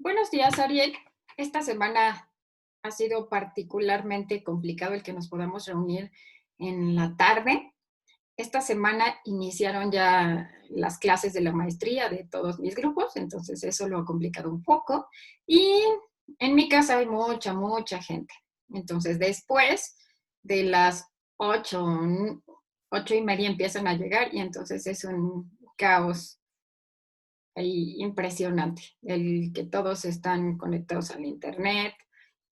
Buenos días, Ariel. Esta semana ha sido particularmente complicado el que nos podamos reunir en la tarde. Esta semana iniciaron ya las clases de la maestría de todos mis grupos, entonces eso lo ha complicado un poco. Y en mi casa hay mucha gente. Entonces, después de las 8, 8:30 empiezan a llegar y entonces es un caos ahí impresionante. El que todos están conectados al internet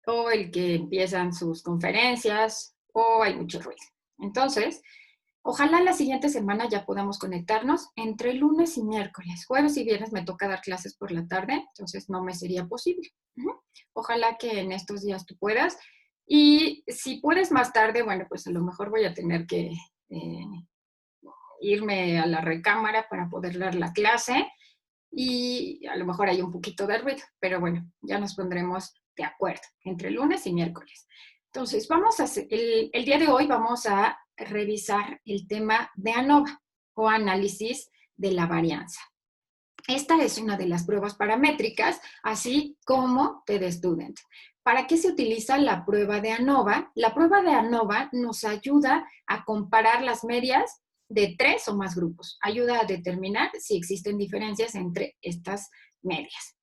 o el que empiezan sus conferencias o hay mucho ruido. Entonces, ojalá la siguiente semana ya podamos conectarnos entre lunes y miércoles. Jueves y viernes me toca dar clases por la tarde, entonces no me sería posible. Ojalá que en estos días tú puedas. Y si puedes más tarde, bueno, pues a lo mejor voy a tener que irme a la recámara para poder dar la clase y a lo mejor hay un poquito de ruido, pero bueno, ya nos pondremos de acuerdo entre lunes y miércoles. Entonces, el día de hoy vamos a revisar el tema de ANOVA o análisis de la varianza. Esta es una de las pruebas paramétricas, así como TD Student. ¿Para qué se utiliza la prueba de ANOVA? La prueba de ANOVA nos ayuda a comparar las medias de 3 o más grupos. Ayuda a determinar si existen diferencias entre estas medias.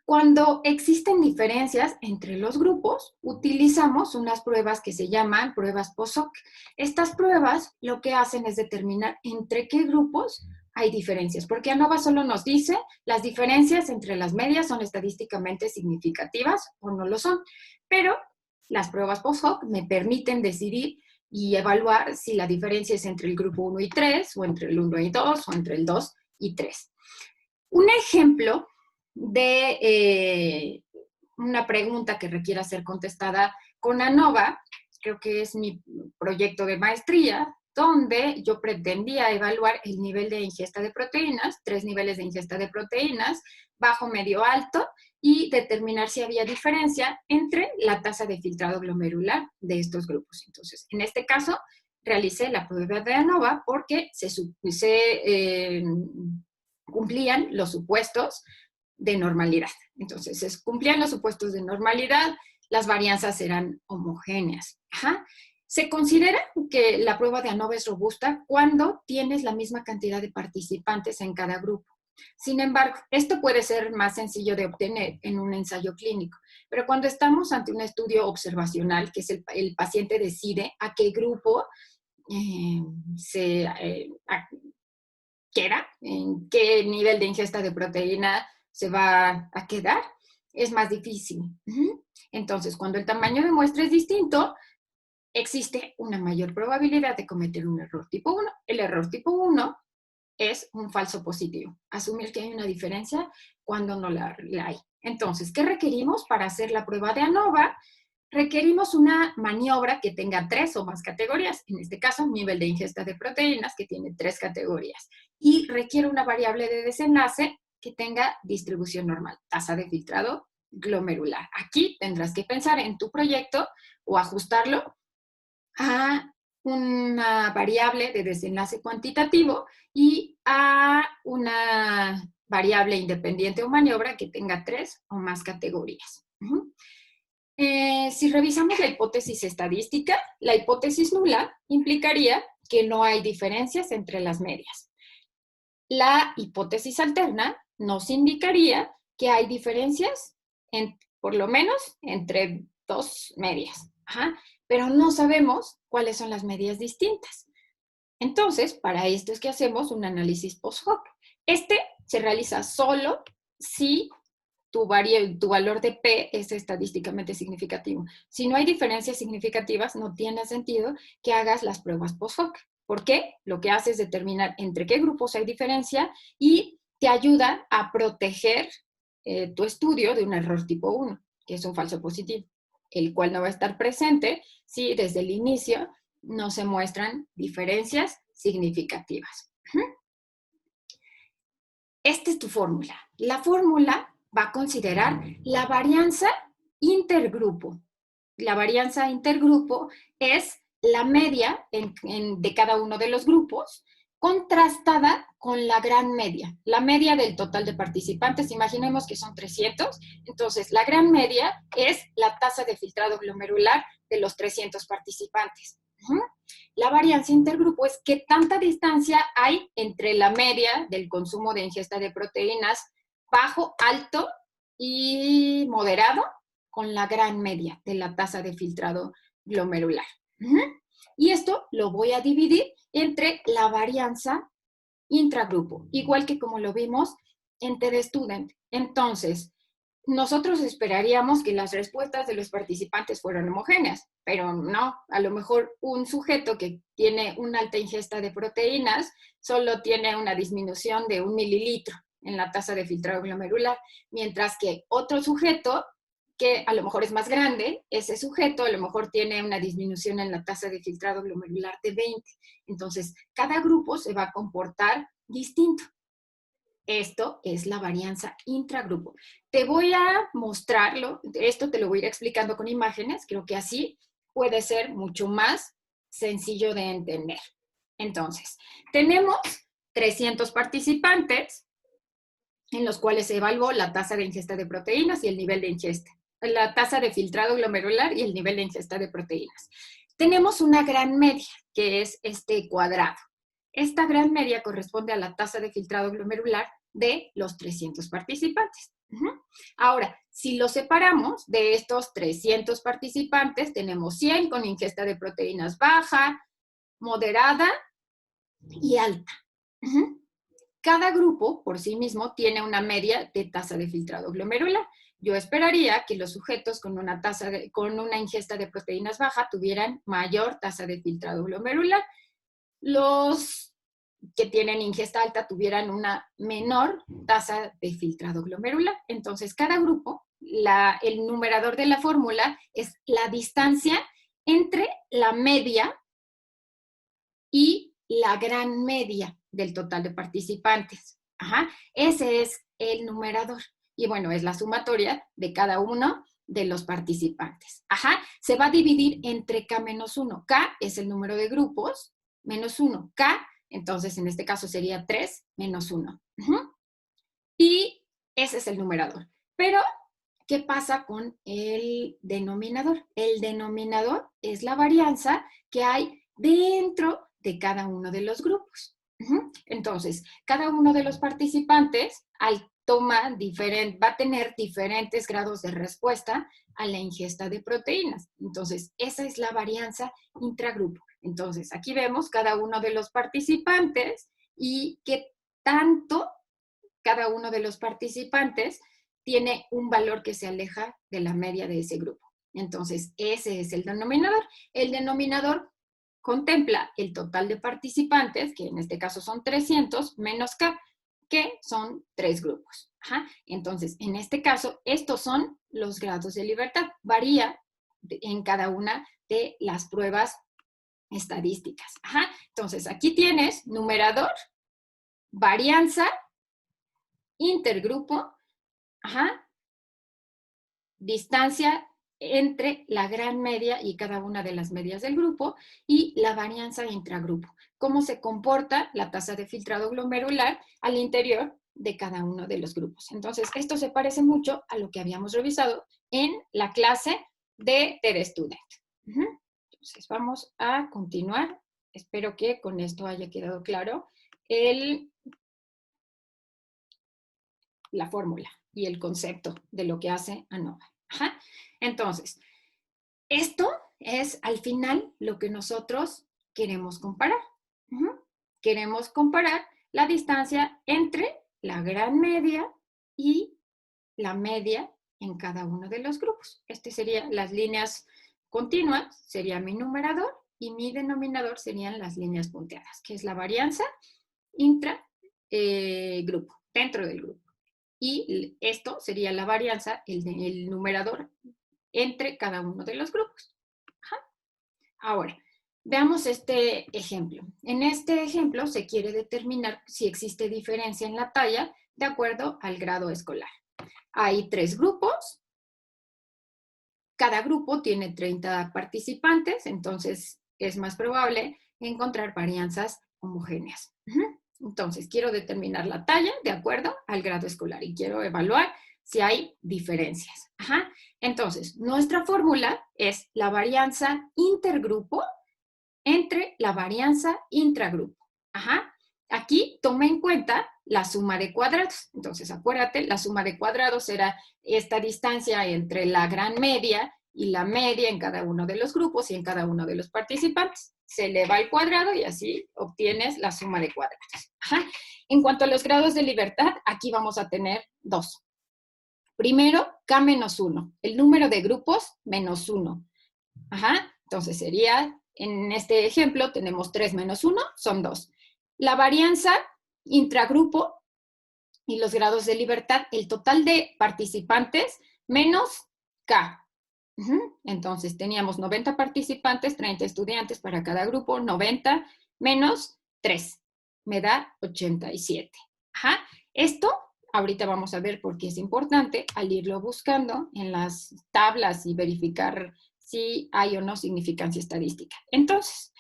Cuando existen diferencias entre los grupos, utilizamos unas pruebas que se llaman pruebas post-hoc. Estas pruebas lo que hacen es determinar entre qué grupos hay diferencias, porque ANOVA solo nos dice las diferencias entre las medias son estadísticamente significativas o no lo son, pero las pruebas post-hoc me permiten decidir y evaluar si la diferencia es entre el grupo 1 y 3, o entre el 1 y 2, o entre el 2 y 3. Un ejemplo de una pregunta que requiera ser contestada con ANOVA, creo que es mi proyecto de maestría, donde yo pretendía evaluar el nivel de ingesta de proteínas, 3 niveles de ingesta de proteínas, bajo, medio, alto, y determinar si había diferencia entre la tasa de filtrado glomerular de estos grupos. Entonces, en este caso, realicé la prueba de ANOVA porque cumplían los supuestos de normalidad. Entonces, cumplían los supuestos de normalidad, las varianzas eran homogéneas. Se considera que la prueba de ANOVA es robusta cuando tienes la misma cantidad de participantes en cada grupo. Sin embargo, esto puede ser más sencillo de obtener en un ensayo clínico, pero cuando estamos ante un estudio observacional, que es el paciente decide a qué grupo quiera, en qué nivel de ingesta de proteína se va a quedar, es más difícil. Entonces, cuando el tamaño de muestra es distinto, existe una mayor probabilidad de cometer un error tipo 1. El error tipo 1 es un falso positivo, asumir que hay una diferencia cuando no la hay. Entonces, ¿qué requerimos para hacer la prueba de ANOVA? Requerimos una maniobra que tenga 3 o más categorías, en este caso, nivel de ingesta de proteínas, que tiene 3 categorías, y requiere una variable de desenlace que tenga distribución normal, tasa de filtrado glomerular. Aquí tendrás que pensar en tu proyecto o ajustarlo a una variable de desenlace cuantitativo y a una variable independiente o maniobra que tenga 3 o más categorías. Si revisamos la hipótesis estadística, la hipótesis nula implicaría que no hay diferencias entre las medias. La hipótesis alterna nos indicaría que hay diferencias, por lo menos, entre dos medias. Pero no sabemos cuáles son las medias distintas. Entonces, para esto es que hacemos un análisis post-hoc. Este se realiza solo si tu valor de P es estadísticamente significativo. Si no hay diferencias significativas, no tiene sentido que hagas las pruebas post-hoc. ¿Por qué? Lo que hace es determinar entre qué grupos hay diferencia y te ayuda a proteger tu estudio de un error tipo 1, que es un falso positivo, el cual no va a estar presente si desde el inicio no se muestran diferencias significativas. Esta es tu fórmula. La fórmula va a considerar la varianza intergrupo. La varianza intergrupo es la media de cada uno de los grupos contrastada con la gran media. La media del total de participantes, imaginemos que son 300, entonces la gran media es la tasa de filtrado glomerular de los 300 participantes. La varianza intergrupo es qué tanta distancia hay entre la media del consumo de ingesta de proteínas bajo, alto y moderado con la gran media de la tasa de filtrado glomerular. Y esto lo voy a dividir entre la varianza intragrupo, igual que como lo vimos en TED Student. Entonces, nosotros esperaríamos que las respuestas de los participantes fueran homogéneas, pero no, a lo mejor un sujeto que tiene una alta ingesta de proteínas solo tiene una disminución de 1 mililitro en la tasa de filtrado glomerular, mientras que otro sujeto que a lo mejor es más grande, ese sujeto a lo mejor tiene una disminución en la tasa de filtrado glomerular de 20. Entonces, cada grupo se va a comportar distinto. Esto es la varianza intragrupo. Te voy a mostrarlo, esto te lo voy a ir explicando con imágenes, creo que así puede ser mucho más sencillo de entender. Entonces, tenemos 300 participantes en los cuales se evaluó la tasa de ingesta de proteínas y el nivel de ingesta, la tasa de filtrado glomerular y el nivel de ingesta de proteínas. Tenemos una gran media, que es este cuadrado. Esta gran media corresponde a la tasa de filtrado glomerular de los 300 participantes. Ahora, si lo separamos de estos 300 participantes, tenemos 100 con ingesta de proteínas baja, moderada y alta. Cada grupo por sí mismo tiene una media de tasa de filtrado glomerular. Yo esperaría que los sujetos con una ingesta de proteínas baja tuvieran mayor tasa de filtrado glomerular. Los que tienen ingesta alta tuvieran una menor tasa de filtrado glomerular. Entonces, cada grupo, el numerador de la fórmula es la distancia entre la media y la gran media del total de participantes. Ese es el numerador. Y bueno, es la sumatoria de cada uno de los participantes. Se va a dividir entre K menos 1. K es el número de grupos, menos 1. K, entonces en este caso sería 3 menos 1. Y ese es el numerador. Pero, ¿qué pasa con el denominador? El denominador es la varianza que hay dentro de cada uno de los grupos. Entonces, cada uno de los participantes va a tener diferentes grados de respuesta a la ingesta de proteínas. Entonces, esa es la varianza intragrupo. Entonces, aquí vemos cada uno de los participantes y qué tanto cada uno de los participantes tiene un valor que se aleja de la media de ese grupo. Entonces, ese es el denominador. El denominador contempla el total de participantes, que en este caso son 300, menos K, que son 3 grupos. Entonces, en este caso, estos son los grados de libertad. Varía en cada una de las pruebas estadísticas. Entonces, aquí tienes numerador, varianza, intergrupo, distancia entre la gran media y cada una de las medias del grupo y la varianza intragrupo. Cómo se comporta la tasa de filtrado glomerular al interior de cada uno de los grupos. Entonces, esto se parece mucho a lo que habíamos revisado en la clase de TED Student. Entonces, vamos a continuar. Espero que con esto haya quedado claro la fórmula y el concepto de lo que hace ANOVA. Entonces, esto es al final lo que nosotros queremos comparar. Queremos comparar la distancia entre la gran media y la media en cada uno de los grupos. Serían las líneas continuas, sería mi numerador, y mi denominador serían las líneas punteadas, que es la varianza intragrupo, dentro del grupo. Y esto sería la varianza, el numerador, entre cada uno de los grupos. Ahora, veamos este ejemplo. En este ejemplo se quiere determinar si existe diferencia en la talla de acuerdo al grado escolar. Hay 3 grupos. Cada grupo tiene 30 participantes, entonces es más probable encontrar varianzas homogéneas. Ujú. Entonces, quiero determinar la talla de acuerdo al grado escolar y quiero evaluar si hay diferencias. Ajá. Entonces, nuestra fórmula es la varianza intergrupo entre la varianza intragrupo. Ajá. Aquí toma en cuenta la suma de cuadrados. Entonces, acuérdate, la suma de cuadrados era esta distancia entre la gran media y la media en cada uno de los grupos y en cada uno de los participantes. Se eleva al cuadrado y así obtienes la suma de cuadrados. Ajá. En cuanto a los grados de libertad, aquí vamos a tener dos. Primero, K-1, el número de grupos menos 1. Ajá. Entonces sería, en este ejemplo, tenemos 3 menos 1, son 2. La varianza intragrupo y los grados de libertad, el total de participantes menos K. Entonces teníamos 90 participantes, 30 estudiantes para cada grupo, 90 menos 3, me da 87. Ajá. Esto ahorita vamos a ver por qué es importante al irlo buscando en las tablas y verificar si hay o no significancia estadística. Entonces,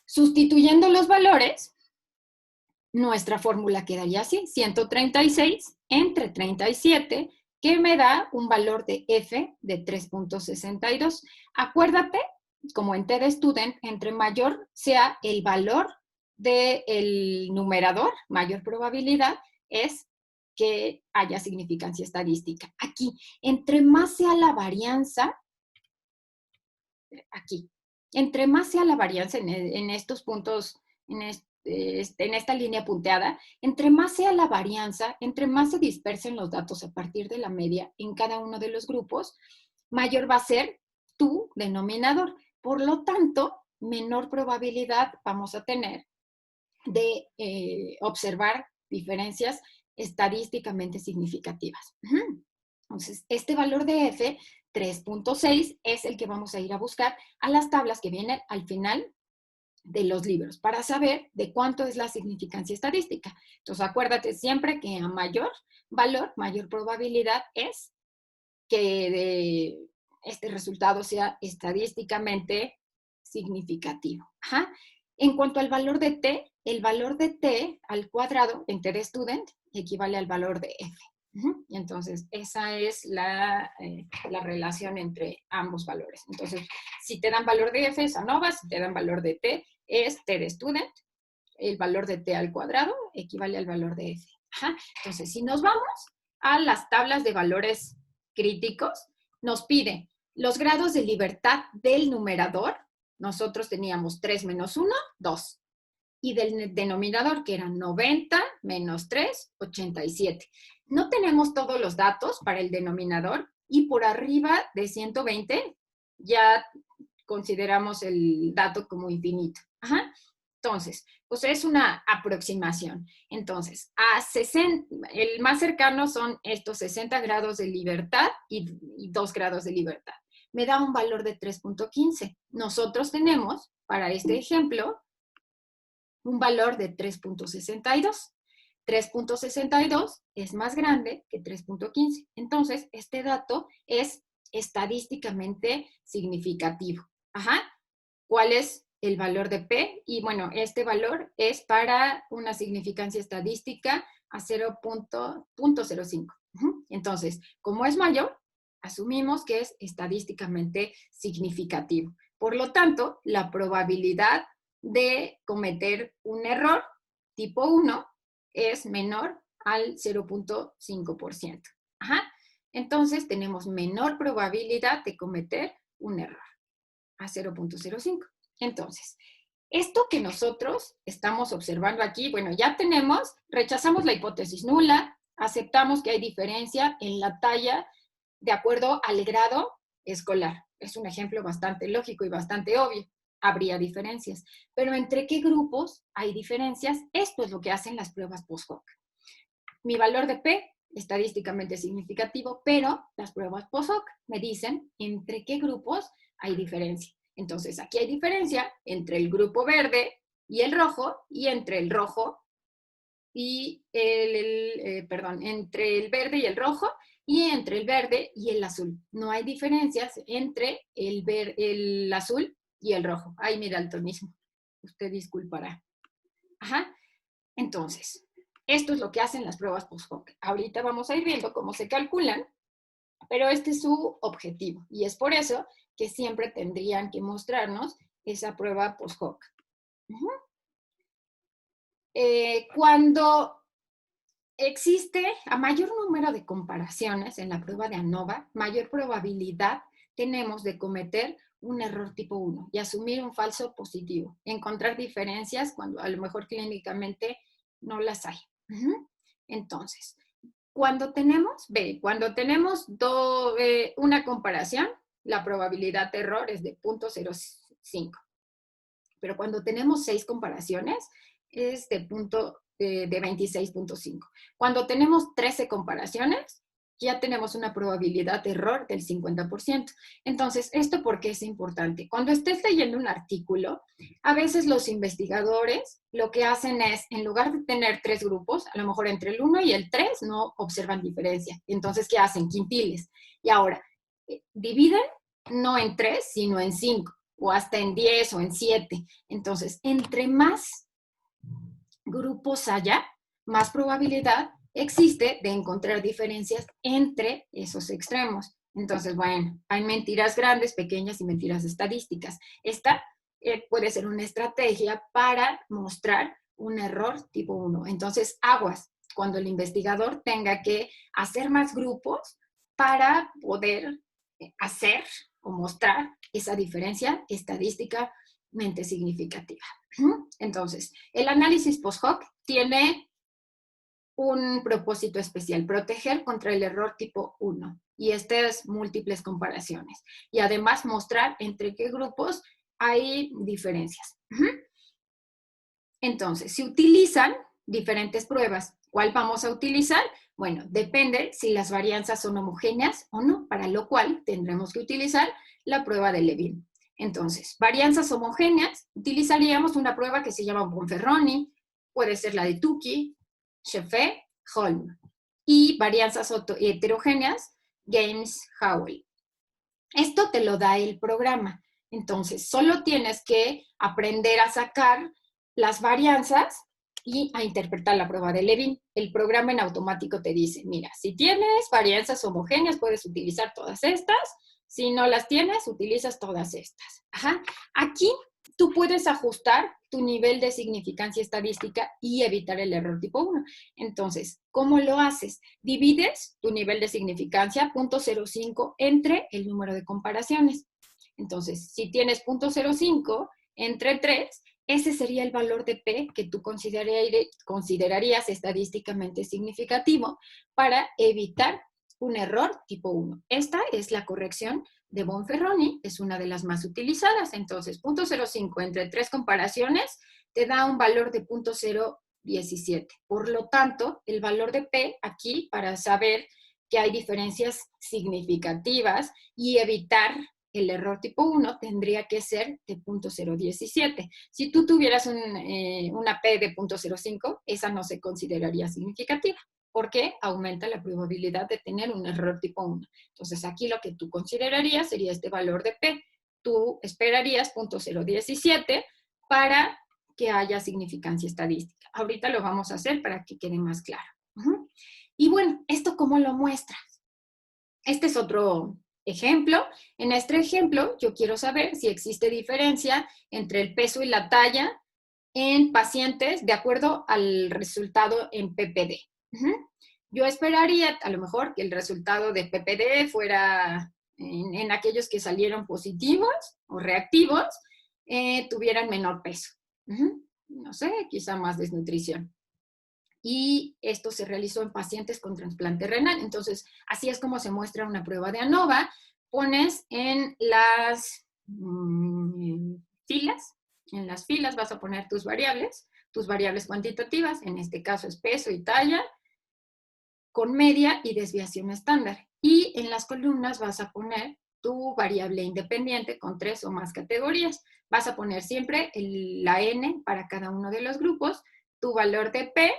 sustituyendo los valores, nuestra fórmula quedaría así, 136 entre 37, que me da un valor de F de 3.62. Acuérdate, como en TD Student, entre mayor sea el valor del numerador, mayor probabilidad es que haya significancia estadística. Aquí, entre más sea la varianza, aquí, entre más sea la varianza en estos puntos, en esta línea punteada, entre más sea la varianza, entre más se dispersen los datos a partir de la media en cada uno de los grupos, mayor va a ser tu denominador. Por lo tanto, menor probabilidad vamos a tener de observar diferencias estadísticamente significativas. Entonces, este valor de F, 3.6, es el que vamos a ir a buscar a las tablas que vienen al final de los libros para saber de cuánto es la significancia estadística. Entonces, acuérdate siempre que a mayor valor, mayor probabilidad es que este resultado sea estadísticamente significativo. Ajá. En cuanto al valor de t, el valor de t al cuadrado en t de student equivale al valor de f. Y entonces, esa es la relación entre ambos valores. Entonces, si te dan valor de f es ANOVA, si te dan valor de t es t de student, el valor de t al cuadrado equivale al valor de f. Ajá. Entonces, si nos vamos a las tablas de valores críticos, nos pide los grados de libertad del numerador. Nosotros teníamos 3 menos 1, 2. Y del denominador, que eran 90 menos 3, 87. No tenemos todos los datos para el denominador y por arriba de 120 ya consideramos el dato como infinito. Ajá. Entonces, pues es una aproximación. Entonces, el más cercano son estos 60 grados de libertad y 2 grados de libertad. Me da un valor de 3.15. Nosotros tenemos, para este ejemplo, un valor de 3.62. 3.62 es más grande que 3.15. Entonces, este dato es estadísticamente significativo. Ajá. ¿Cuál es el valor de P? Y bueno, este valor es para una significancia estadística a 0.05. Entonces, como es mayor, asumimos que es estadísticamente significativo. Por lo tanto, la probabilidad de cometer un error tipo 1 es menor al 0.5%. Ajá. Entonces, tenemos menor probabilidad de cometer un error a 0.05. Entonces, esto que nosotros estamos observando aquí, bueno, ya rechazamos la hipótesis nula, aceptamos que hay diferencia en la talla de acuerdo al grado escolar. Es un ejemplo bastante lógico y bastante obvio. Habría diferencias. Pero ¿entre qué grupos hay diferencias? Esto es lo que hacen las pruebas post-hoc. Mi valor de P, estadísticamente significativo, pero las pruebas post-hoc me dicen entre qué grupos hay diferencia. Entonces, aquí hay diferencia entre el grupo verde y el rojo, y entre el rojo y entre el verde y el rojo, y entre el verde y el azul. No hay diferencias entre el azul y el rojo. Ay, mi daltonismo. Usted disculpará. Ajá. Entonces, esto es lo que hacen las pruebas post-hoc. Ahorita vamos a ir viendo cómo se calculan, pero este es su objetivo. Y es por eso que siempre tendrían que mostrarnos esa prueba post-hoc. Cuando existe a mayor número de comparaciones en la prueba de ANOVA, mayor probabilidad tenemos de cometer un error tipo 1 y asumir un falso positivo. Encontrar diferencias cuando a lo mejor clínicamente no las hay. Entonces, cuando tenemos una comparación, la probabilidad de error es de 0.05. Pero cuando tenemos 6 comparaciones, es de 26.5. Cuando tenemos 13 comparaciones, ya tenemos una probabilidad de error del 50%. Entonces, ¿esto por qué es importante? Cuando estés leyendo un artículo, a veces los investigadores lo que hacen es, en lugar de tener 3 grupos, a lo mejor entre el 1 y el 3 no observan diferencia. Entonces, ¿qué hacen? Quintiles. Y ahora, dividen no en 3, sino en 5, o hasta en 10 o en 7. Entonces, entre más grupos haya, más probabilidad existe de encontrar diferencias entre esos extremos. Entonces, bueno, hay mentiras grandes, pequeñas y mentiras estadísticas. Esta puede ser una estrategia para mostrar un error tipo 1. Entonces, aguas cuando el investigador tenga que hacer más grupos para poder hacer o mostrar esa diferencia estadísticamente significativa. Entonces, el análisis post-hoc tiene un propósito especial, proteger contra el error tipo 1. Y estas múltiples comparaciones. Y además mostrar entre qué grupos hay diferencias. Entonces, se utilizan diferentes pruebas. ¿Cuál vamos a utilizar? Bueno, depende si las varianzas son homogéneas o no, para lo cual tendremos que utilizar la prueba de Levin. Entonces, varianzas homogéneas, utilizaríamos una prueba que se llama Bonferroni, puede ser la de Tukey, Scheffé, Holm. Y varianzas heterogéneas, James-Howell. Esto te lo da el programa. Entonces, solo tienes que aprender a sacar las varianzas y a interpretar la prueba de Levin. El programa en automático te dice, mira, si tienes varianzas homogéneas, puedes utilizar todas estas. Si no las tienes, utilizas todas estas. Aquí tú puedes ajustar tu nivel de significancia estadística y evitar el error tipo 1. Entonces, ¿cómo lo haces? Divides tu nivel de significancia 0.05 entre el número de comparaciones. Entonces, si tienes 0.05 entre 3, ese sería el valor de P que tú considerarías estadísticamente significativo para evitar un error tipo 1. Esta es la corrección de Bonferroni, es una de las más utilizadas. Entonces, 0.05 entre 3 comparaciones te da un valor de 0.017. Por lo tanto, el valor de P aquí, para saber que hay diferencias significativas y evitar el error tipo 1, tendría que ser de 0.017. Si tú tuvieras una P de 0.05, esa no se consideraría significativa, porque aumenta la probabilidad de tener un error tipo 1. Entonces, aquí lo que tú considerarías sería este valor de P. Tú esperarías 0.017 para que haya significancia estadística. Ahorita lo vamos a hacer para que quede más claro. Y bueno, ¿esto cómo lo muestras? Este es otro ejemplo. En este ejemplo, yo quiero saber si existe diferencia entre el peso y la talla en pacientes de acuerdo al resultado en PPD. Yo esperaría a lo mejor que el resultado de PPD fuera en aquellos que salieron positivos o reactivos, tuvieran menor peso. No sé, quizá más desnutrición. Y esto se realizó en pacientes con trasplante renal. Entonces, así es como se muestra una prueba de ANOVA. Pones en las filas vas a poner tus variables cuantitativas, en este caso es peso y talla, con media y desviación estándar. Y en las columnas vas a poner tu variable independiente con 3 o más categorías. Vas a poner siempre la N para cada uno de los grupos, tu valor de P,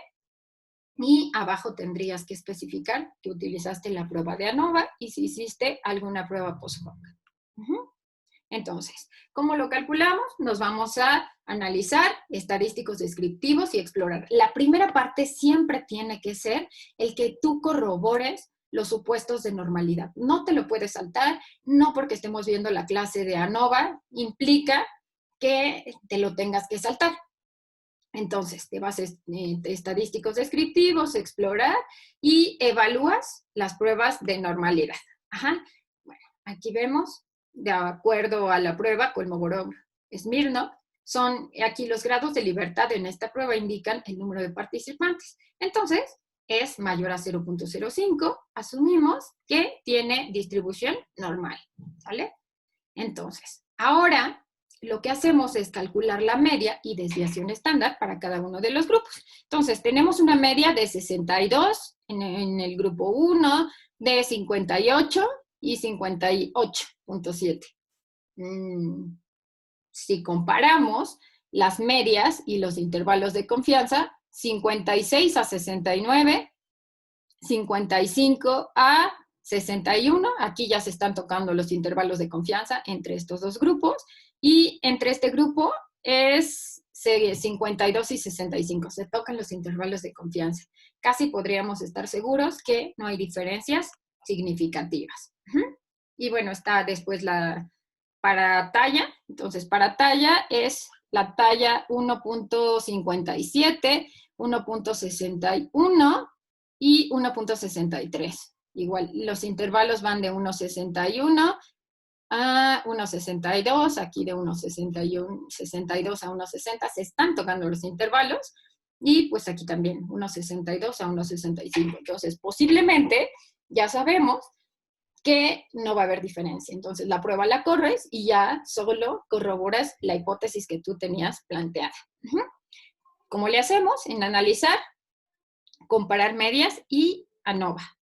y abajo tendrías que especificar que utilizaste la prueba de ANOVA y si hiciste alguna prueba post-hoc. Entonces, ¿cómo lo calculamos? Nos vamos a analizar estadísticos descriptivos y explorar. La primera parte siempre tiene que ser el que tú corrobores los supuestos de normalidad. No te lo puedes saltar, no porque estemos viendo la clase de ANOVA implica que te lo tengas que saltar. Entonces, te vas a estadísticos descriptivos, explorar y evalúas las pruebas de normalidad. Ajá. Bueno, aquí vemos, de acuerdo a la prueba Kolmogorov-Smirnov, son aquí los grados de libertad en esta prueba indican el número de participantes. Entonces, es mayor a 0.05, asumimos que tiene distribución normal, ¿sale? Entonces, ahora lo que hacemos es calcular la media y desviación estándar para cada uno de los grupos. Entonces, tenemos una media de 62 en el grupo 1, de 58 y 58.7. Si comparamos las medias y los intervalos de confianza, 56 a 69, 55 a 61, aquí ya se están tocando los intervalos de confianza entre estos dos grupos, y entre este grupo es 52 y 65, se tocan los intervalos de confianza. Casi podríamos estar seguros que no hay diferencias significativas. Y bueno, está después para talla, entonces para talla es la talla 1.57, 1.61 y 1.63. Igual, los intervalos van de 1.61 a 1.62, aquí de 1.62 a 1.60, se están tocando los intervalos, y pues aquí también 1.62 a 1.65. Entonces, posiblemente, ya sabemos que no va a haber diferencia. Entonces, la prueba la corres y ya solo corroboras la hipótesis que tú tenías planteada. ¿Cómo le hacemos? En analizar, comparar medias y ANOVA.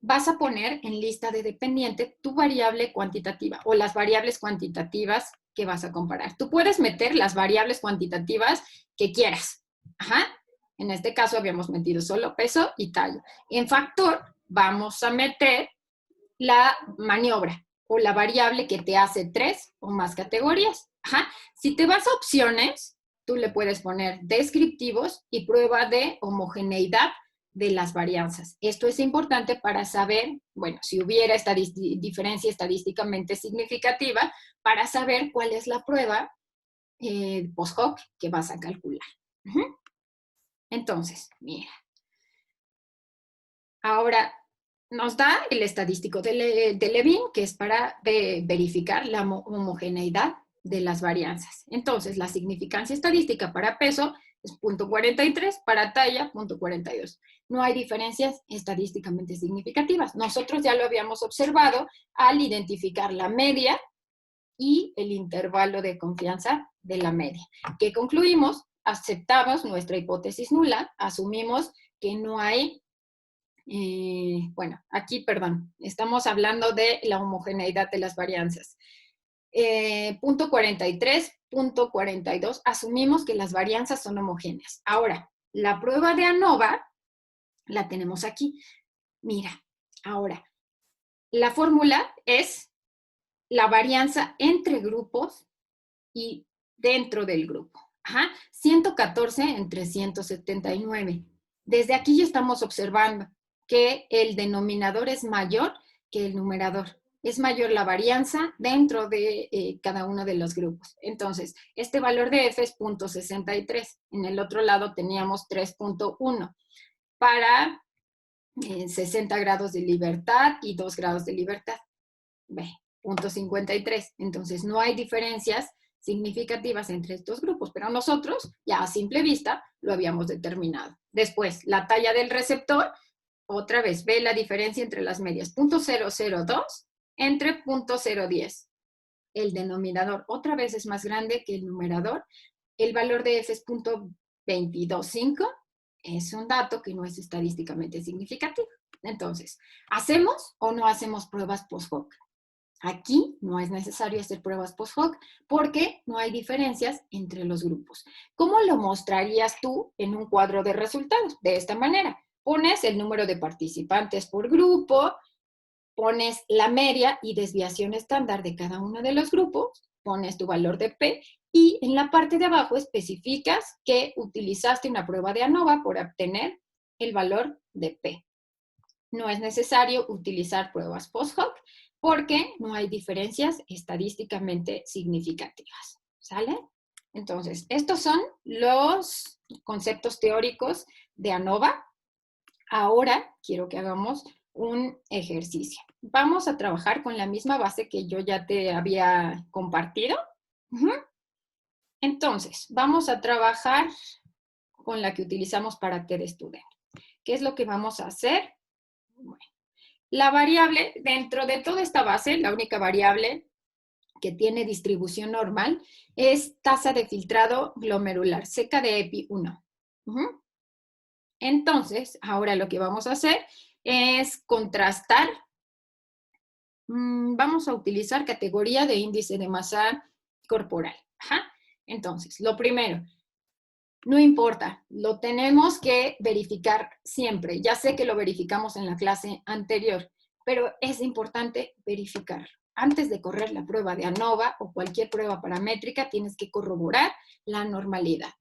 Vas a poner en lista de dependiente tu variable cuantitativa o las variables cuantitativas que vas a comparar. Tú puedes meter las variables cuantitativas que quieras. En este caso habíamos metido solo peso y talla. En factor vamos a meter la maniobra o la variable que te hace 3 o más categorías. Si te vas a opciones, tú le puedes poner descriptivos y prueba de homogeneidad de las varianzas. Esto es importante para saber, bueno, si hubiera esta diferencia estadísticamente significativa, para saber cuál es la prueba post-hoc que vas a calcular. Entonces, mira. Ahora, nos da el estadístico de Levin, que es para verificar la homogeneidad de las varianzas. Entonces, la significancia estadística para peso es 0.43, para talla 0.42. No hay diferencias estadísticamente significativas. Nosotros ya lo habíamos observado al identificar la media y el intervalo de confianza de la media. ¿Qué concluimos? Aceptamos nuestra hipótesis nula, asumimos que no hay bueno, aquí, perdón, estamos hablando de la homogeneidad de las varianzas. Punto 43, punto 42, asumimos que las varianzas son homogéneas. Ahora, la prueba de ANOVA la tenemos aquí. Mira, ahora, la fórmula es la varianza entre grupos y dentro del grupo. 114 entre 179. Desde aquí ya estamos observando que el denominador es mayor que el numerador. Es mayor la varianza dentro de cada uno de los grupos. Entonces, este valor de F es 0.63. En el otro lado teníamos 3.1 para 60 grados de libertad y 2 grados de libertad. Ve, 0.53. Entonces, no hay diferencias significativas entre estos grupos, pero nosotros ya a simple vista lo habíamos determinado. Después, la talla del receptor, otra vez, ve la diferencia entre las medias, 0.002 entre 0.010. El denominador otra vez es más grande que el numerador. El valor de F es 0.225. Es un dato que no es estadísticamente significativo. Entonces, ¿hacemos o no hacemos pruebas post-hoc? Aquí no es necesario hacer pruebas post-hoc porque no hay diferencias entre los grupos. ¿Cómo lo mostrarías tú en un cuadro de resultados? De esta manera. Pones el número de participantes por grupo pones la media y desviación estándar de cada uno de los grupos, pones tu valor de P y en la parte de abajo especificas que utilizaste una prueba de ANOVA por obtener el valor de P. No es necesario utilizar pruebas post-hoc porque no hay diferencias estadísticamente significativas. ¿Sale? Entonces, estos son los conceptos teóricos de ANOVA. Ahora quiero que hagamos un ejercicio. Vamos a trabajar con la misma base que yo ya te había compartido. Entonces, vamos a trabajar con la que utilizamos para TED Student. ¿Qué es lo que vamos a hacer? Bueno, la variable, dentro de toda esta base, la única variable que tiene distribución normal es tasa de filtrado glomerular, seca de EPI 1. Entonces, ahora lo que vamos a hacer es contrastar. Vamos a utilizar categoría de índice de masa corporal. Entonces, lo primero, no importa, lo tenemos que verificar siempre. Ya sé que lo verificamos en la clase anterior, pero es importante verificar. Antes de correr la prueba de ANOVA o cualquier prueba paramétrica, tienes que corroborar la normalidad.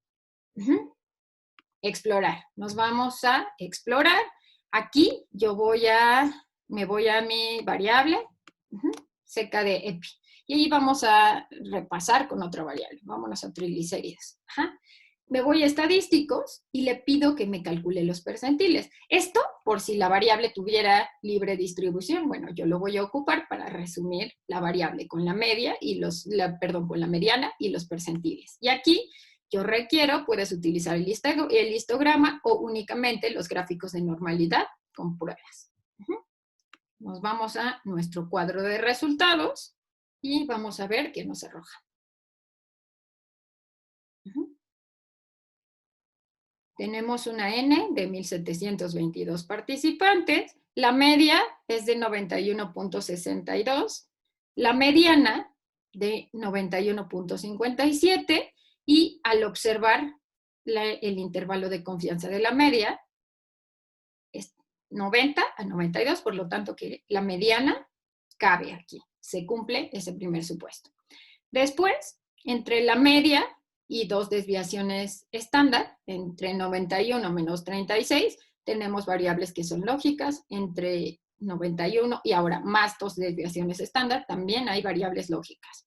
Explorar. Nos vamos a explorar. Aquí yo me voy a mi variable, seca de EPI. Y ahí vamos a repasar con otra variable. Vámonos a triglicéridos. Me voy a estadísticos y le pido que me calcule los percentiles. Esto, por si la variable tuviera libre distribución, bueno, yo lo voy a ocupar para resumir la variable con la media y con la mediana y los percentiles. Y aquí yo requiero, puedes utilizar el histograma o únicamente los gráficos de normalidad con pruebas. Nos vamos a nuestro cuadro de resultados y vamos a ver qué nos arroja. Tenemos una N de 1,722 participantes, la media es de 91.62, la mediana de 91.57 y al observar el intervalo de confianza de la media es 90 a 92, por lo tanto que la mediana cabe aquí, se cumple ese primer supuesto. Después, entre la media y dos desviaciones estándar, entre 91 menos 36, tenemos variables que son lógicas, entre 91 y ahora más dos desviaciones estándar, también hay variables lógicas.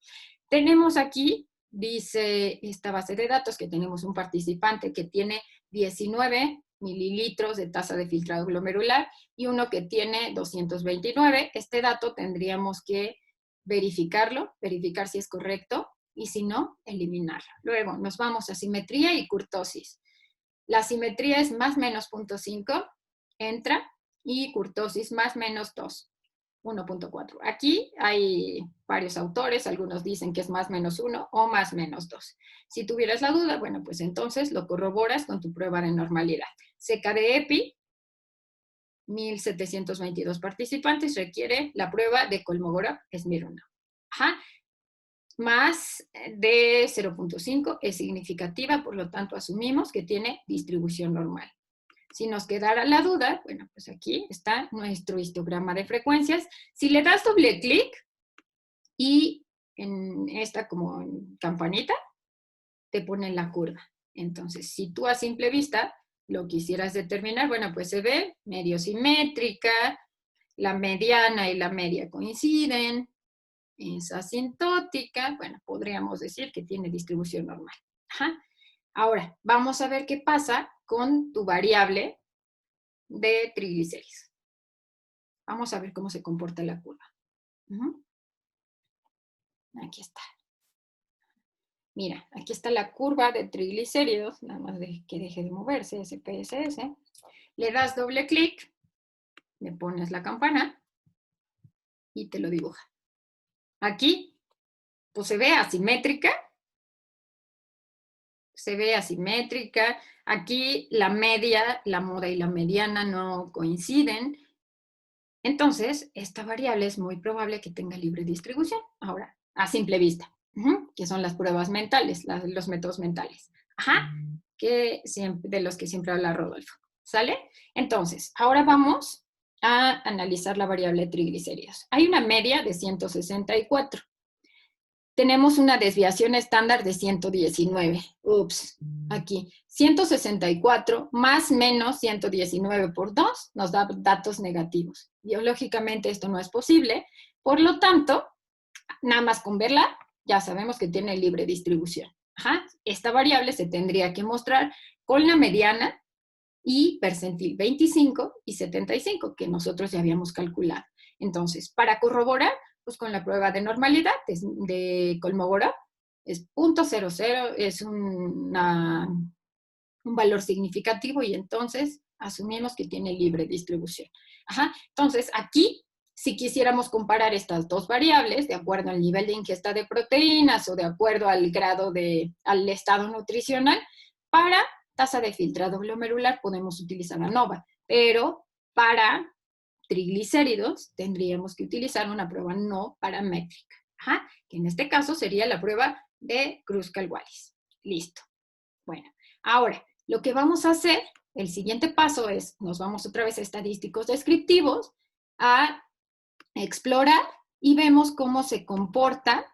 Tenemos aquí, dice esta base de datos, que tenemos un participante que tiene 19 mililitros de tasa de filtrado glomerular y uno que tiene 229. Este dato tendríamos que verificarlo, verificar si es correcto y si no, eliminarlo. Luego nos vamos a simetría y curtosis. La simetría es más menos 0.5, entra, y curtosis más menos 2, 1.4. Aquí hay varios autores, algunos dicen que es más menos 1 o más menos 2. Si tuvieras la duda, bueno, pues entonces lo corroboras con tu prueba de normalidad. Seca de EPI, 1,722 participantes, requiere la prueba de Kolmogorov-Smirnov. Más de 0.5 es significativa, por lo tanto asumimos que tiene distribución normal. Si nos quedara la duda, bueno, pues aquí está nuestro histograma de frecuencias. Si le das doble clic y en esta como campanita, te pone la curva. Entonces, si tú a simple vista lo quisieras determinar, bueno, pues se ve medio simétrica, la mediana y la media coinciden, es asintótica, bueno, podríamos decir que tiene distribución normal. Ahora, vamos a ver qué pasa con tu variable de triglicéridos. Vamos a ver cómo se comporta la curva. Aquí está. Mira, aquí está la curva de triglicéridos, nada más que deje de moverse, SPSS. Le das doble clic, le pones la campana y te lo dibuja. Aquí, pues se ve asimétrica. Aquí la media, la moda y la mediana no coinciden. Entonces, esta variable es muy probable que tenga libre distribución. Ahora, a simple vista, que son las pruebas mentales, los métodos mentales. De los que siempre habla Rodolfo. ¿Sale? Entonces, ahora vamos a analizar la variable triglicéridos. Hay una media de 164. Tenemos una desviación estándar de 119. Ups, aquí. 164 más menos 119 por 2 nos da datos negativos. Biológicamente esto no es posible. Por lo tanto, nada más con verla, ya sabemos que tiene libre distribución. Ajá. Esta variable se tendría que mostrar con la mediana y percentil 25 y 75, que nosotros ya habíamos calculado. Entonces, para corroborar, pues con la prueba de normalidad de Kolmogorov, es 0.00, es un valor significativo y entonces asumimos que tiene libre distribución. Ajá. Entonces, aquí, si quisiéramos comparar estas dos variables, de acuerdo al nivel de ingesta de proteínas o de acuerdo al grado al estado nutricional, para tasa de filtrado glomerular podemos utilizar ANOVA, pero para triglicéridos tendríamos que utilizar una prueba no paramétrica, ajá, que en este caso sería la prueba de Kruskal-Wallis. Listo. Bueno, ahora, lo que vamos a hacer, el siguiente paso es, nos vamos otra vez a estadísticos descriptivos, a explorar y vemos cómo se comporta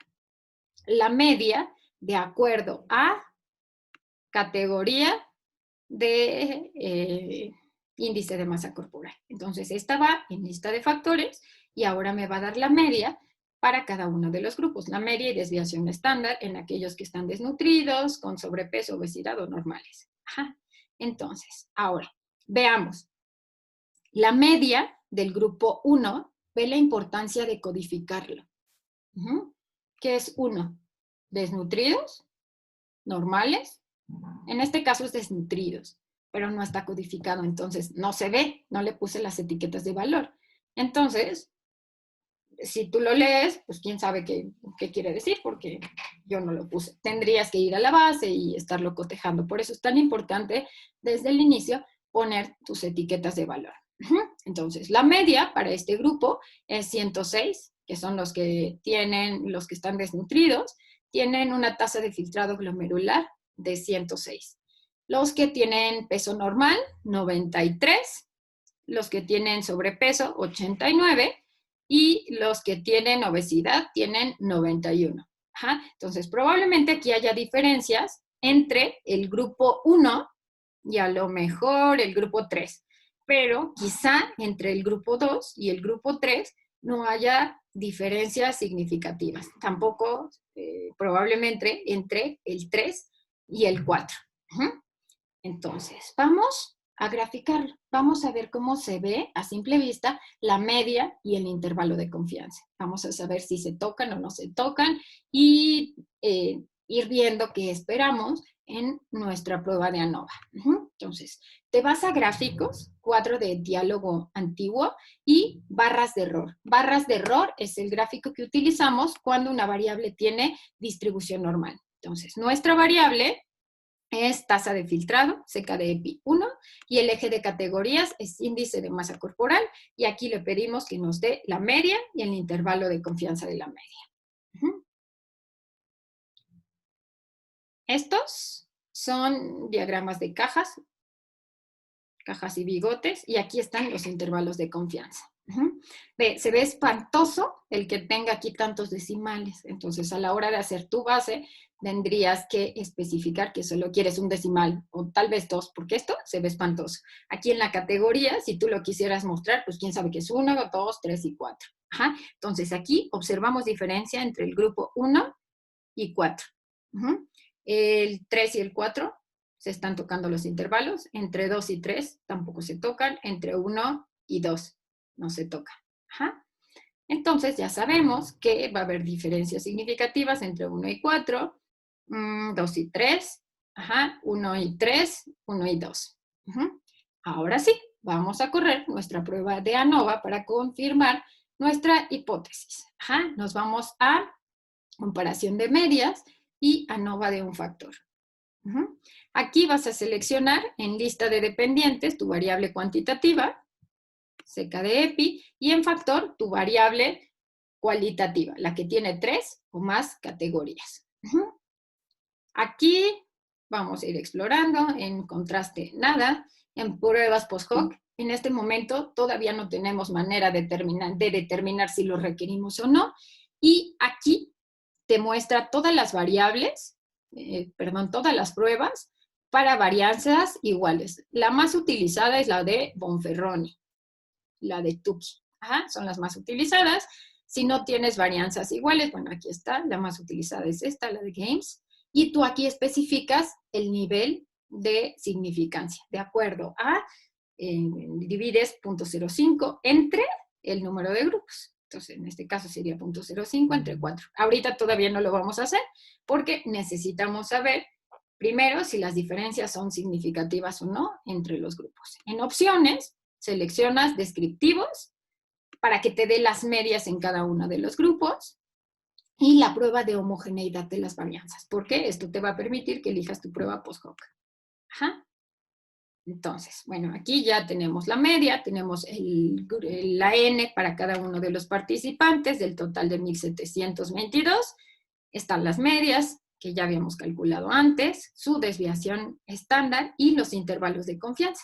la media de acuerdo a categoría de índice de masa corporal. Entonces, esta va en lista de factores y ahora me va a dar la media para cada uno de los grupos, la media y desviación estándar en aquellos que están desnutridos, con sobrepeso, obesidad o normales. Ajá. Entonces, ahora, veamos. La media del grupo 1 ve la importancia de codificarlo. ¿Qué es 1? Desnutridos, normales. En este caso es desnutridos, pero no está codificado, entonces no se ve, no le puse las etiquetas de valor. Entonces, si tú lo lees, pues quién sabe qué quiere decir, porque yo no lo puse. Tendrías que ir a la base y estarlo cotejando. Por eso es tan importante desde el inicio poner tus etiquetas de valor. Entonces, la media para este grupo es 106, que son los que están desnutridos, tienen una tasa de filtrado glomerular de 106. Los que tienen peso normal, 93. Los que tienen sobrepeso, 89. Y los que tienen obesidad tienen 91. Ajá. Entonces, probablemente aquí haya diferencias entre el grupo 1 y a lo mejor el grupo 3. Pero quizá entre el grupo 2 y el grupo 3 no haya diferencias significativas. Tampoco probablemente entre el 3 y el 4. Entonces, vamos a graficarlo. Vamos a ver cómo se ve a simple vista la media y el intervalo de confianza. Vamos a saber si se tocan o no se tocan y ir viendo qué esperamos en nuestra prueba de ANOVA. Entonces, te vas a gráficos, cuadro de diálogo antiguo y barras de error. Barras de error es el gráfico que utilizamos cuando una variable tiene distribución normal. Entonces, nuestra variable es tasa de filtrado, CK de EPI 1, y el eje de categorías es índice de masa corporal, y aquí le pedimos que nos dé la media y el intervalo de confianza de la media. Estos son diagramas de cajas y bigotes, y aquí están los intervalos de confianza. Se ve espantoso el que tenga aquí tantos decimales, entonces a la hora de hacer tu base tendrías que especificar que solo quieres un decimal o tal vez dos, porque esto se ve espantoso. Aquí en la categoría, si tú lo quisieras mostrar, pues quién sabe que es 1, 2, 3 y 4. Entonces aquí observamos diferencia entre el grupo 1 y 4. El 3 y el 4 se están tocando los intervalos, entre 2 y 3 tampoco se tocan, entre 1 y 2 no se tocan. Entonces ya sabemos que va a haber diferencias significativas entre 1 y 4, 2 y 3, 1 y 3, 1 y 2. Ahora sí, vamos a correr nuestra prueba de ANOVA para confirmar nuestra hipótesis. Nos vamos a comparación de medias y ANOVA de un factor. Aquí vas a seleccionar en lista de dependientes tu variable cuantitativa, CK de EPI, y en factor tu variable cualitativa, la que tiene 3 o más categorías. Aquí vamos a ir explorando en contraste nada, en pruebas post-hoc en este momento todavía no tenemos manera de determinar si lo requerimos o no. Y aquí te muestra todas las variables, todas las pruebas para varianzas iguales. La más utilizada es la de Bonferroni, la de Tukey. Ajá, son las más utilizadas. Si no tienes varianzas iguales, bueno, aquí está, la más utilizada es esta, la de Games, y tú aquí especificas el nivel de significancia, de acuerdo a, divides 0.05 entre el número de grupos. Entonces, en este caso sería 0.05 entre 4. Ahorita todavía no lo vamos a hacer porque necesitamos saber primero si las diferencias son significativas o no entre los grupos. En opciones, seleccionas descriptivos para que te dé las medias en cada uno de los grupos y la prueba de homogeneidad de las varianzas, porque esto te va a permitir que elijas tu prueba post-hoc. Ajá. Entonces, bueno, aquí ya tenemos la media, tenemos la N para cada uno de los participantes del total de 1722. Están las medias, que ya habíamos calculado antes, su desviación estándar y los intervalos de confianza.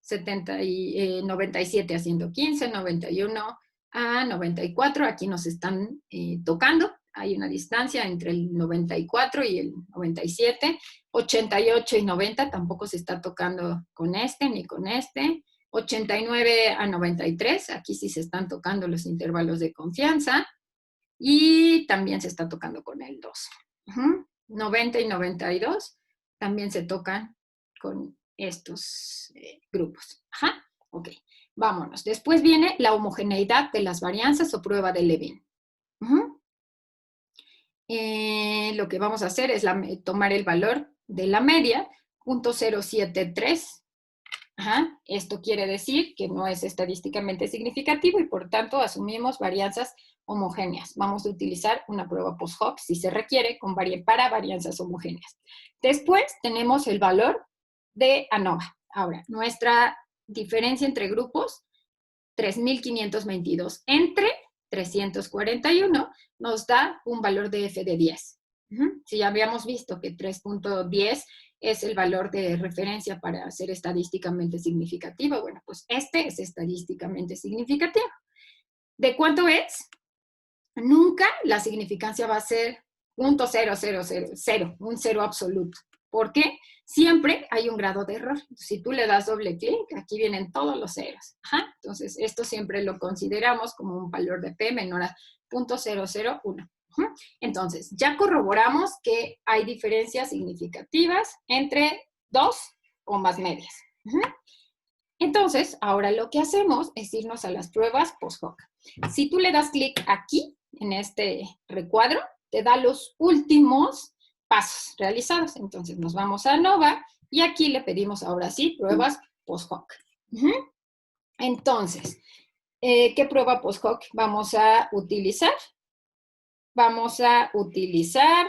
97 a 115, 91 a 94, aquí nos están tocando, hay una distancia entre el 94 y el 97, 88 y 90 tampoco se está tocando con este ni con este, 89 a 93, aquí sí se están tocando los intervalos de confianza, y también se está tocando con el 2. 90 y 92 también se tocan con estos grupos. Ajá, ok, vámonos. Después viene la homogeneidad de las varianzas o prueba de Levin. Lo que vamos a hacer es tomar el valor de la media, 0.073. Ajá. Esto quiere decir que no es estadísticamente significativo y por tanto asumimos varianzas homogéneas. Vamos a utilizar una prueba post-hoc si se requiere para varianzas homogéneas. Después tenemos el valor de ANOVA. Ahora, nuestra diferencia entre grupos, 3.522 entre 341, nos da un valor de F de 10. Si ya habíamos visto que 3.10 es el valor de referencia para ser estadísticamente significativo, bueno, pues este es estadísticamente significativo. ¿De cuánto es? Nunca la significancia va a ser 0.0000, un cero absoluto. ¿Por qué? Siempre hay un grado de error. Si tú le das doble clic, aquí vienen todos los ceros. Ajá. Entonces, esto siempre lo consideramos como un valor de P menor a 0.001. Entonces, ya corroboramos que hay diferencias significativas entre dos o más medias. Entonces, ahora lo que hacemos es irnos a las pruebas post-hoc. Si tú le das clic aquí, en este recuadro, te da los últimos pasos realizados. Entonces, nos vamos a ANOVA y aquí le pedimos ahora sí pruebas post-hoc. Entonces, ¿qué prueba post-hoc vamos a utilizar? Vamos a utilizar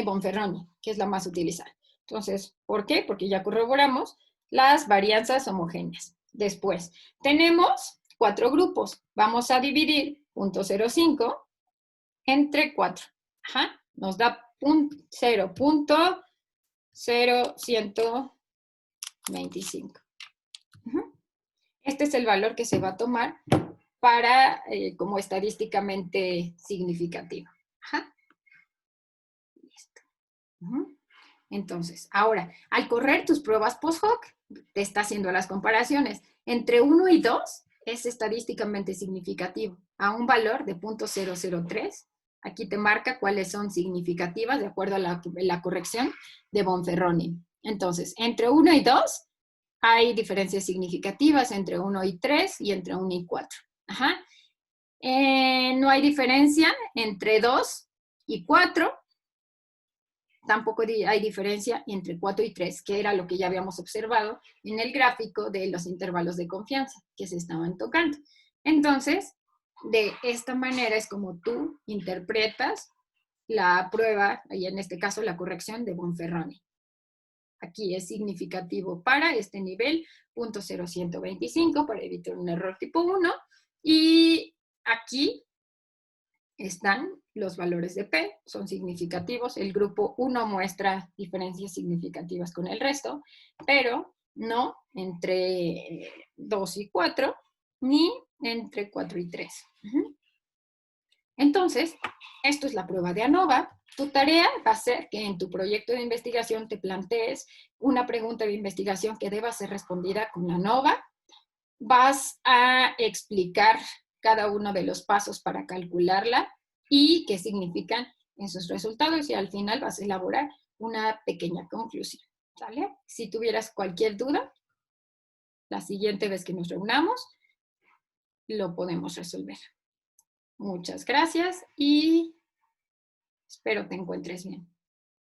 Bonferroni, que es la más utilizada. Entonces, ¿por qué? Porque ya corroboramos las varianzas homogéneas. Después, tenemos 4 grupos. Vamos a dividir 0.05 entre 4. Ajá, nos da 0.0125. Este es el valor que se va a tomar para como estadísticamente significativo. Ajá. Listo. Entonces, ahora, al correr tus pruebas post-hoc, te está haciendo las comparaciones. Entre 1 y 2 es estadísticamente significativo. A un valor de 0.003, aquí te marca cuáles son significativas de acuerdo a la corrección de Bonferroni. Entonces, entre 1 y 2 hay diferencias significativas, entre 1 y 3 y entre 1 y 4. Ajá. No hay diferencia entre 2 y 4. Tampoco hay diferencia entre 4 y 3, que era lo que ya habíamos observado en el gráfico de los intervalos de confianza que se estaban tocando. Entonces, de esta manera es como tú interpretas la prueba, y en este caso la corrección de Bonferroni. Aquí es significativo para este nivel, 0.0125 para evitar un error tipo 1. Y aquí están los valores de P, son significativos. El grupo 1 muestra diferencias significativas con el resto, pero no entre 2 y 4, ni entre 4 y 3. Entonces, esto es la prueba de ANOVA. Tu tarea va a ser que en tu proyecto de investigación te plantees una pregunta de investigación que deba ser respondida con ANOVA. Vas a explicar cada uno de los pasos para calcularla y qué significan esos resultados, y al final vas a elaborar una pequeña conclusión. ¿Sale? Si tuvieras cualquier duda, la siguiente vez que nos reunamos, lo podemos resolver. Muchas gracias y espero te encuentres bien.